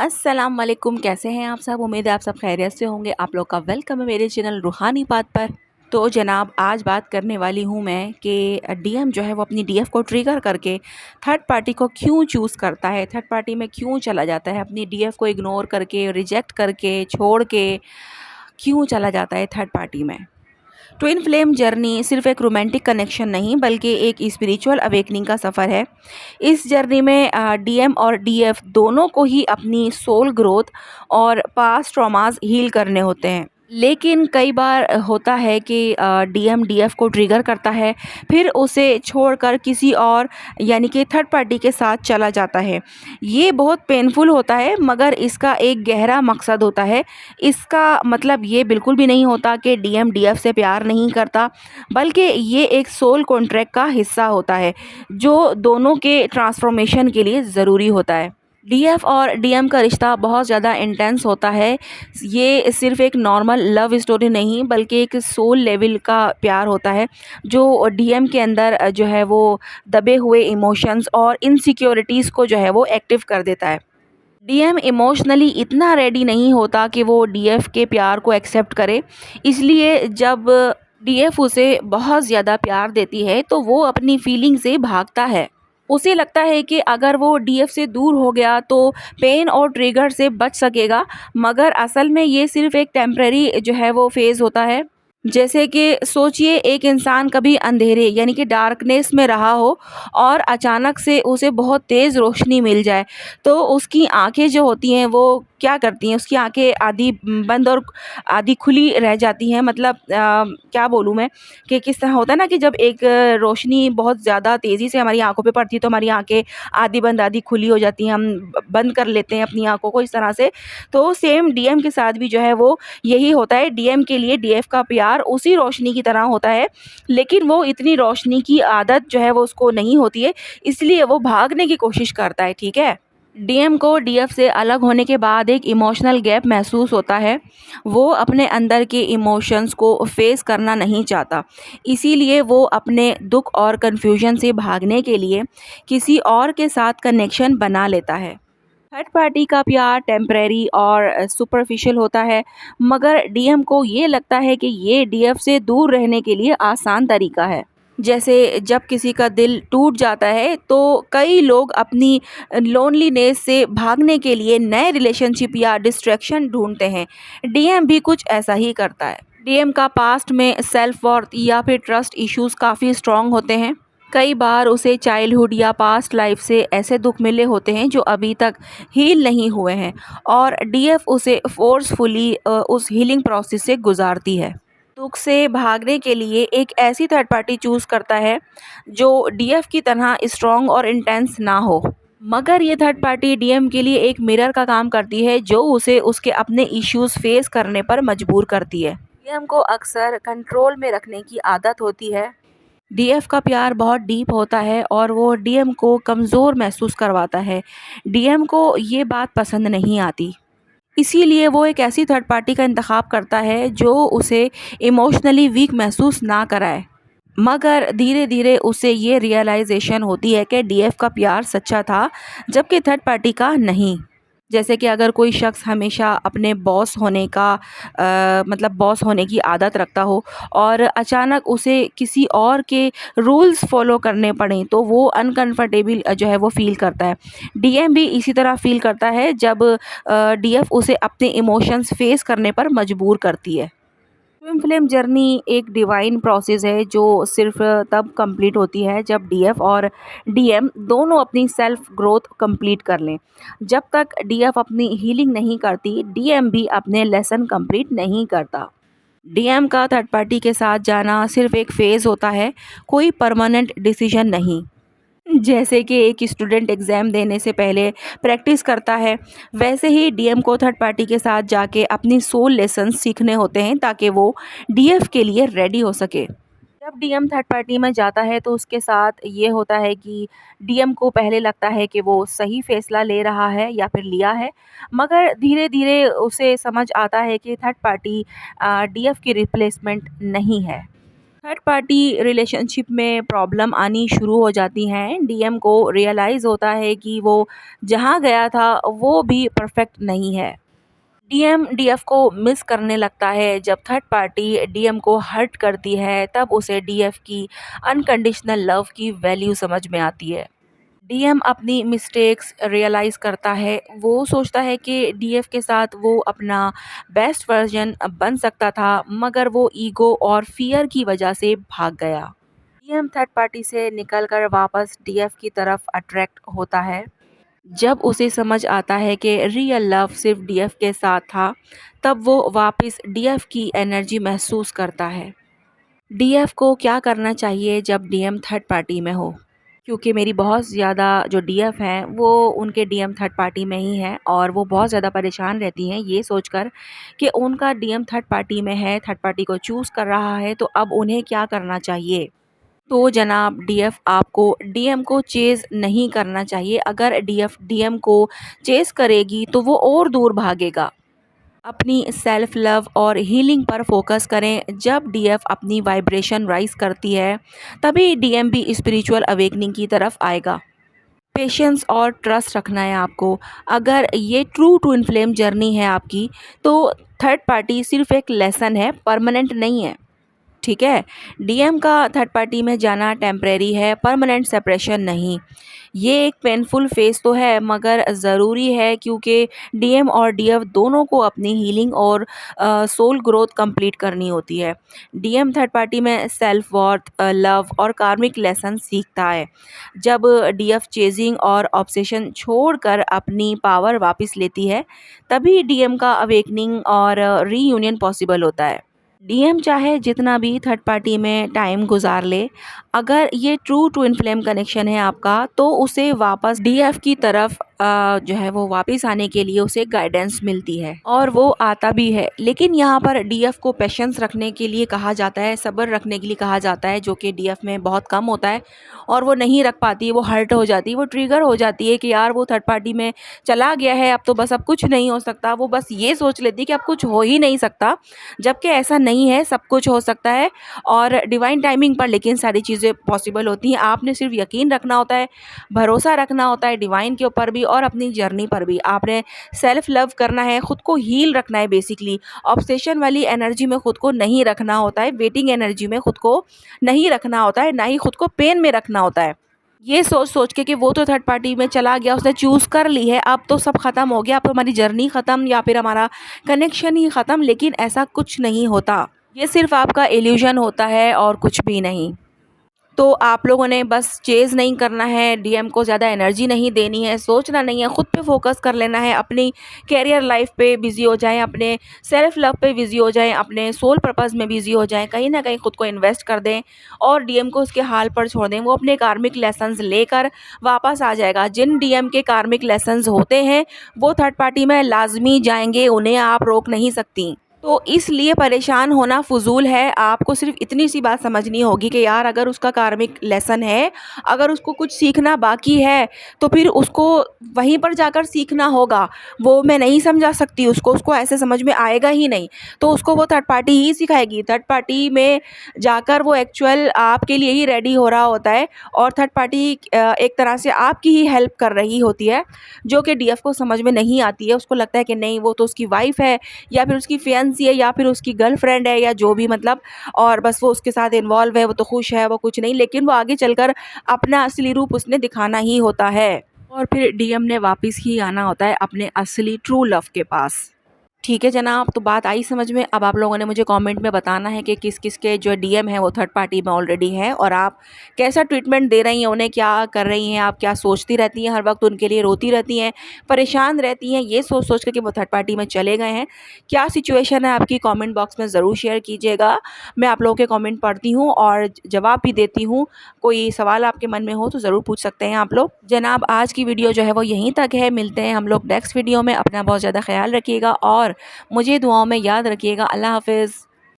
अस्सलाम वालेकुम, कैसे हैं आप सब। उम्मीद है आप सब खैरियत से होंगे। आप लोग का वेलकम है मेरे चैनल रूहानी बात पर। तो जनाब, आज बात करने वाली हूँ मैं कि डीएम जो है वो अपनी डीएफ को ट्रिगर करके थर्ड पार्टी को क्यों चूज़ करता है, थर्ड पार्टी में क्यों चला जाता है, अपनी डीएफ को इग्नोर करके, रिजेक्ट करके, छोड़ के क्यों चला जाता है थर्ड पार्टी में। ट्विन फ्लेम जर्नी सिर्फ एक रोमांटिक कनेक्शन नहीं बल्कि एक स्पिरिचुअल अवेकनिंग का सफ़र है। इस जर्नी में डीएम और डीएफ दोनों को ही अपनी सोल ग्रोथ और पास्ट ट्रॉमास हील करने होते हैं। लेकिन कई बार होता है कि डीएम डीएफ को ट्रिगर करता है, फिर उसे छोड़कर किसी और यानी कि थर्ड पार्टी के साथ चला जाता है। ये बहुत पेनफुल होता है, मगर इसका एक गहरा मकसद होता है। इसका मतलब ये बिल्कुल भी नहीं होता कि डीएम डीएफ से प्यार नहीं करता, बल्कि ये एक सोल कॉन्ट्रैक्ट का हिस्सा होता है जो दोनों के ट्रांसफॉर्मेशन के लिए ज़रूरी होता है। डीएफ और डीएम का रिश्ता बहुत ज़्यादा इंटेंस होता है। ये सिर्फ एक नॉर्मल लव स्टोरी नहीं बल्कि एक सोल लेवल का प्यार होता है जो डीएम के अंदर जो है वो दबे हुए इमोशंस और इनसिक्योरिटीज़ को जो है वो एक्टिव कर देता है। डीएम इमोशनली इतना रेडी नहीं होता कि वो डीएफ के प्यार को एक्सेप्ट करे। इसलिए जब डीएफ उसे बहुत ज़्यादा प्यार देती है तो वो अपनी फीलिंग से भागता है। उसे लगता है कि अगर वो डीएफ से दूर हो गया तो पेन और ट्रिगर से बच सकेगा, मगर असल में ये सिर्फ एक टेम्परेरी जो है वो फेज़ होता है। जैसे कि सोचिए, एक इंसान कभी अंधेरे यानी कि डार्कनेस में रहा हो और अचानक से उसे बहुत तेज़ रोशनी मिल जाए, तो उसकी आंखें जो होती हैं वो क्या करती हैं, उसकी आंखें आधी बंद और आधी खुली रह जाती हैं। मतलब क्या बोलूँ मैं कि किस तरह होता है ना कि जब एक रोशनी बहुत ज़्यादा तेज़ी से हमारी आंखों पे पड़ती है तो हमारी आंखें आधी बंद आधी खुली हो जाती हैं, हम बंद कर लेते हैं अपनी आंखों को इस तरह से। तो सेम डीएम के साथ भी जो है वो यही होता है। डीएम के लिए डीएफ का प्यार उसी रोशनी की तरह होता है, लेकिन वो इतनी रोशनी की आदत जो है वो उसको नहीं होती है, इसलिए वो भागने की कोशिश करता है। ठीक है। डीएम को डीएफ से अलग होने के बाद एक इमोशनल गैप महसूस होता है। वो अपने अंदर के इमोशंस को फेस करना नहीं चाहता, इसीलिए वो अपने दुख और कन्फ्यूजन से भागने के लिए किसी और के साथ कनेक्शन बना लेता है। थर्ड पार्टी का प्यार टेम्परेरी और सुपरफिशियल होता है, मगर डीएम को ये लगता है कि ये डीएफ से दूर रहने के लिए आसान तरीका है। जैसे जब किसी का दिल टूट जाता है तो कई लोग अपनी लोनलीनेस से भागने के लिए नए रिलेशनशिप या डिस्ट्रैक्शन ढूंढते हैं। डीएम भी कुछ ऐसा ही करता है। डीएम का पास्ट में सेल्फ वर्थ या फिर ट्रस्ट इश्यूज काफ़ी स्ट्रांग होते हैं। कई बार उसे चाइल्डहुड या पास्ट लाइफ से ऐसे दुख मिले होते हैं जो अभी तक हील नहीं हुए हैं, और डीएफ उसे फोर्सफुली उस हीलिंग प्रोसेस से गुजारती है। दुख से भागने के लिए एक ऐसी थर्ड पार्टी चूज करता है जो डीएफ की तरह स्ट्रांग और इंटेंस ना हो, मगर ये थर्ड पार्टी डीएम के लिए एक मिरर का काम करती है जो उसे उसके अपने इश्यूज फेस करने पर मजबूर करती है। डीएम को अक्सर कंट्रोल में रखने की आदत होती है। डीएफ का प्यार बहुत डीप होता है और वो डीएम को कमज़ोर महसूस करवाता है। डीएम को ये बात पसंद नहीं आती, इसीलिए वो एक ऐसी थर्ड पार्टी का इंतखाब करता है जो उसे इमोशनली वीक महसूस ना कराए। मगर धीरे धीरे उसे ये रियलाइजेशन होती है कि डीएफ का प्यार सच्चा था, जबकि थर्ड पार्टी का नहीं। जैसे कि अगर कोई शख्स हमेशा अपने बॉस होने का मतलब बॉस होने की आदत रखता हो और अचानक उसे किसी और के रूल्स फॉलो करने पड़ें तो वो अनकंफर्टेबल जो है वो फ़ील करता है। डीएम भी इसी तरह फ़ील करता है जब डीएफ उसे अपने इमोशंस फेस करने पर मजबूर करती है। ट्विन फ्लेम जर्नी एक डिवाइन प्रोसेस है जो सिर्फ तब कंप्लीट होती है जब डीएफ और डीएम दोनों अपनी सेल्फ ग्रोथ कंप्लीट कर लें। जब तक डीएफ अपनी हीलिंग नहीं करती, डीएम भी अपने लेसन कंप्लीट नहीं करता। डीएम का थर्ड पार्टी के साथ जाना सिर्फ एक फेज़ होता है, कोई परमानेंट डिसीजन नहीं। जैसे कि एक स्टूडेंट एग्ज़ाम देने से पहले प्रैक्टिस करता है, वैसे ही डीएम को थर्ड पार्टी के साथ जाके अपनी सोल लेसन्स सीखने होते हैं ताकि वो डीएफ के लिए रेडी हो सके। जब डीएम थर्ड पार्टी में जाता है तो उसके साथ ये होता है कि डीएम को पहले लगता है कि वो सही फैसला ले रहा है या फिर लिया है, मगर धीरे धीरे उसे समझ आता है कि थर्ड पार्टी डीएफ की रिप्लेसमेंट नहीं है। थर्ड पार्टी रिलेशनशिप में प्रॉब्लम आनी शुरू हो जाती हैं। डीएम को रियलाइज़ होता है कि वो जहाँ गया था वो भी परफेक्ट नहीं है। डीएम डीएफ को मिस करने लगता है। जब थर्ड पार्टी डीएम को हर्ट करती है तब उसे डीएफ की अनकंडीशनल लव की वैल्यू समझ में आती है। डीएम अपनी मिस्टेक्स रियलाइज़ करता है। वो सोचता है कि डीएफ के साथ वो अपना बेस्ट वर्जन बन सकता था, मगर वो ईगो और फियर की वजह से भाग गया। डीएम थर्ड पार्टी से निकलकर वापस डीएफ की तरफ अट्रैक्ट होता है। जब उसे समझ आता है कि रियल लव सिर्फ डीएफ के साथ था, तब वो वापस डीएफ की एनर्जी महसूस करता है। डीएफ को क्या करना चाहिए जब डीएम थर्ड पार्टी में हो? क्योंकि मेरी बहुत ज़्यादा जो डीएफ हैं वो उनके डीएम थर्ड पार्टी में ही हैं और वो बहुत ज़्यादा परेशान रहती हैं ये सोचकर कि उनका डीएम थर्ड पार्टी में है, थर्ड पार्टी को चूज़ कर रहा है, तो अब उन्हें क्या करना चाहिए? तो जनाब डीएफ आपको डीएम को चेज़ नहीं करना चाहिए। अगर डीएफ डीएम को चेज़ करेगी तो वो और दूर भागेगा। अपनी सेल्फ लव और हीलिंग पर फोकस करें। जब डीएफ अपनी वाइब्रेशन राइज करती है तभी डीएम भी स्पिरिचुअल अवेकनिंग की तरफ आएगा। पेशेंस और ट्रस्ट रखना है आपको। अगर ये ट्रू टू इन्फ्लेम जर्नी है आपकी, तो थर्ड पार्टी सिर्फ एक लेसन है, परमानेंट नहीं है। ठीक है। डीएम का थर्ड पार्टी में जाना टेम्परेरी है, परमानेंट सेपरेशन नहीं। ये एक पेनफुल फेज़ तो है मगर ज़रूरी है, क्योंकि डीएम और डीएफ दोनों को अपनी हीलिंग और सोल ग्रोथ कंप्लीट करनी होती है। डीएम थर्ड पार्टी में सेल्फ वर्थ, लव और कार्मिक लेसन सीखता है। जब डीएफ चेजिंग और ऑब्सेशन छोड़कर अपनी पावर वापस लेती है तभी डीएम का अवेकनिंग और रीयूनियन पॉसिबल होता है। डीएम चाहे जितना भी थर्ड पार्टी में टाइम गुजार ले, अगर ये ट्रू टू इनफ्लेम कनेक्शन है आपका, तो उसे वापस डीएफ की तरफ जो है वो वापस आने के लिए उसे गाइडेंस मिलती है और वो आता भी है। लेकिन यहाँ पर डीएफ को पेशेंस रखने के लिए कहा जाता है, सब्र रखने के लिए कहा जाता है, जो कि डीएफ में बहुत कम होता है और वो नहीं रख पाती है। वो हर्ट हो जाती है, वो ट्रिगर हो जाती है कि यार वो थर्ड पार्टी में चला गया है, अब तो बस अब कुछ नहीं हो सकता। वो बस ये सोच लेती है कि अब कुछ हो ही नहीं सकता, जबकि ऐसा नहीं है, सब कुछ हो सकता है और डिवाइन टाइमिंग पर लेकिन सारी चीज़ें पॉसिबल होती हैं। आपने सिर्फ यकीन रखना होता है, भरोसा रखना होता है डिवाइन के ऊपर भी और अपनी जर्नी पर भी। आपने सेल्फ लव करना है, खुद को हील रखना है बेसिकली। ऑब्सेशन वाली एनर्जी में खुद को नहीं रखना होता है, वेटिंग एनर्जी में खुद को नहीं रखना होता है, ना ही खुद को पेन में रखना होता है। ये सोच सोच के कि वो तो थर्ड पार्टी में चला गया, उसने चूज़ कर ली है, अब तो सब ख़त्म हो गया, अब तो हमारी जर्नी ख़त्म या फिर हमारा कनेक्शन ही ख़त्म। लेकिन ऐसा कुछ नहीं होता, ये सिर्फ आपका इल्यूजन होता है और कुछ भी नहीं। तो आप लोगों ने बस चेज़ नहीं करना है, डीएम को ज़्यादा एनर्जी नहीं देनी है, सोचना नहीं है, खुद पे फोकस कर लेना है, अपनी कैरियर लाइफ पे बिज़ी हो जाएं, अपने सेल्फ लव पे बिज़ी हो जाएं, अपने सोल पर्पस में बिज़ी हो जाएं, कहीं ना कहीं खुद को इन्वेस्ट कर दें और डीएम को उसके हाल पर छोड़ दें। वो अपने कार्मिक लेसन्स लेकर वापस आ जाएगा। जिन डीएम के कार्मिक लेसन्स होते हैं वो थर्ड पार्टी में लाजमी जाएंगे, उन्हें आप रोक नहीं सकती। तो इसलिए परेशान होना फ़ुज़ूल है। आपको सिर्फ़ इतनी सी बात समझनी होगी कि यार अगर उसका कार्मिक लेसन है, अगर उसको कुछ सीखना बाकी है, तो फिर उसको वहीं पर जाकर सीखना होगा। वो मैं नहीं समझा सकती उसको, उसको ऐसे समझ में आएगा ही नहीं। तो उसको वो थर्ड पार्टी ही सिखाएगी। थर्ड पार्टी में जाकर वो एक्चुअल आपके लिए ही रेडी हो रहा होता है और थर्ड पार्टी एक तरह से आपकी ही हेल्प कर रही होती है, जो कि डीएफ को समझ में नहीं आती है। उसको लगता है कि नहीं, वो तो उसकी वाइफ़ है या फिर उसकी फियांसी है या फिर उसकी गर्लफ्रेंड है या जो भी, मतलब, और बस वो उसके साथ इन्वॉल्व है, वो तो खुश है, वो कुछ नहीं। लेकिन वो आगे चलकर अपना असली रूप उसने दिखाना ही होता है और फिर डीएम ने वापस ही आना होता है अपने असली ट्रू लव के पास। ठीक है जनाब, तो बात आई समझ में। अब आप लोगों ने मुझे कमेंट में बताना है कि किस किस के जो डीएम है वो थर्ड पार्टी में ऑलरेडी है और आप कैसा ट्रीटमेंट दे रही हैं उन्हें, क्या कर रही हैं आप, क्या सोचती रहती हैं हर वक्त उनके लिए, रोती रहती हैं, परेशान रहती हैं ये सोच सोच कर कि वो थर्ड पार्टी में चले गए हैं। क्या सिचुएशन है आपकी, कॉमेंट बॉक्स में ज़रूर शेयर कीजिएगा। मैं आप लोगों के कॉमेंट पढ़ती हूँ और जवाब भी देती हूँ। कोई सवाल आपके मन में हो तो ज़रूर पूछ सकते हैं आप लोग। जनाब आज की वीडियो जो है वो यहीं तक है, मिलते हैं हम लोग नेक्स्ट वीडियो में। अपना बहुत ज़्यादा ख्याल रखिएगा और मुझे दुआओं में याद रखिएगा। अल्लाह हाफ़िज़।